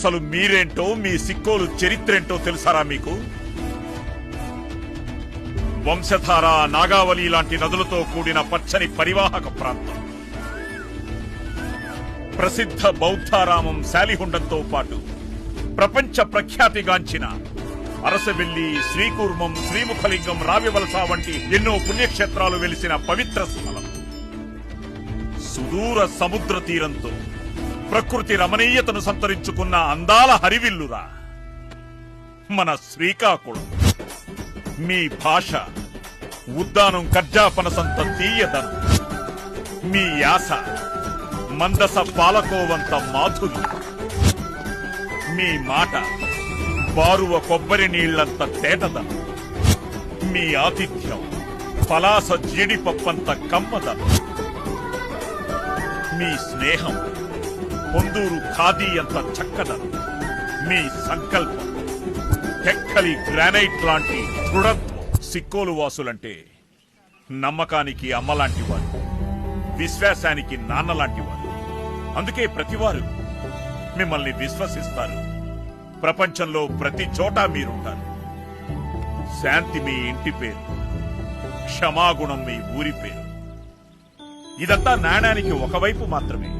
అసలు మీరేంటో, మీ సిక్కోలు చరిత్రేంటో తెలుసారా మీకు? వంశధార, నాగావళి లాంటి నదులతో కూడిన పచ్చని పరివాహక ప్రాంతం. ప్రసిద్ధ బౌద్ధారామం శాలిహుండంతో పాటు ప్రపంచ ప్రఖ్యాతిగాంచిన అరసవెల్లి, శ్రీకూర్మం, శ్రీముఖలింగం, రావివలస వంటి ఎన్నో పుణ్యక్షేత్రాలు వెలిసిన పవిత్ర స్థలం. సుదూర సముద్ర తీరంతో ప్రకృతి రమణీయతను సంతరించుకున్న అందాల హరివిల్లురా మన శ్రీకాకుళం. మీ భాష ఉద్దానం కర్జాపనసంత తీయదనం, మీ యాస మందస పాలకోవంత మాధుర్యం, మీ మాట బారువ కొబ్బరి నీళ్లంత తేటదనం, మీ ఆతిథ్యం పలాస జీడిపప్పంత కమ్మదనం, మీ స్నేహం పొందూరు ఖాదీ అంత చక్కదనం, మీ సంకల్పం టెక్కలి గ్రానైట్ లాంటి దృఢత్వం. సిక్కోలు వాసులంటే నమ్మకానికి అమ్మలాంటి వారు, విశ్వాసానికి నాన్నలాంటి వారు. అందుకే ప్రతివారు మిమ్మల్ని విశ్వసిస్తారు. ప్రపంచంలో ప్రతి చోట మీరుంటారు. శాంతి మీ ఇంటి పేరు, క్షమాగుణం మీ ఊరి పేరు. ఇదంతా నాణానికి ఒకవైపు మాత్రమే.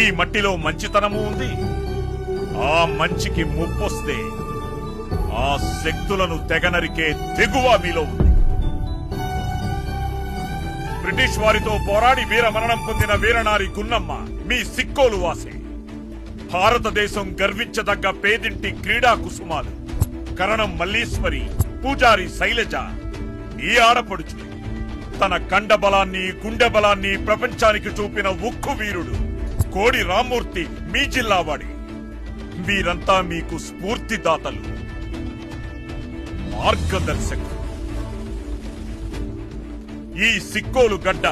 ఈ మట్టిలో మంచితనము ఉంది. ఆ మంచికి ముప్పొస్తే ఆ శక్తులను తెగనరికే తెగువ మీలో ఉంది. బ్రిటిష్ వారితో పోరాడి వీరమరణం పొందిన వీరనారి గున్నమ్మ మీ సిక్కోలు వాసే. భారతదేశం గర్వించదగ్గ పేదింటి క్రీడా కుసుమాలు కరణం మల్లీశ్వరి, పూజారి శైలజ మీ ఆడపడుచులే. తన కండబలాన్ని, గుండె బలాన్ని ప్రపంచానికి చూపిన ఉక్కు వీరుడు కోడి రామ్మూర్తి మీ జిల్లావాడి. వీరంతా మీకు స్ఫూర్తిదాతలు, మార్గదర్శకులు. ఈ సిక్కోలు గడ్డ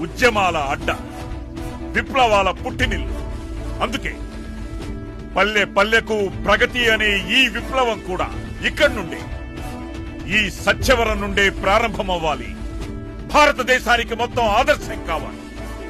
ఉద్యమాల అడ్డ, విప్లవాల పుట్టినిల్లు. అందుకే పల్లె పల్లెకు ప్రగతి అనే ఈ విప్లవం కూడా ఇక్కడి నుండే, ఈ సత్యవరం నుండే ప్రారంభమవ్వాలి. భారతదేశానికి మొత్తం ఆదర్శం కావాలి.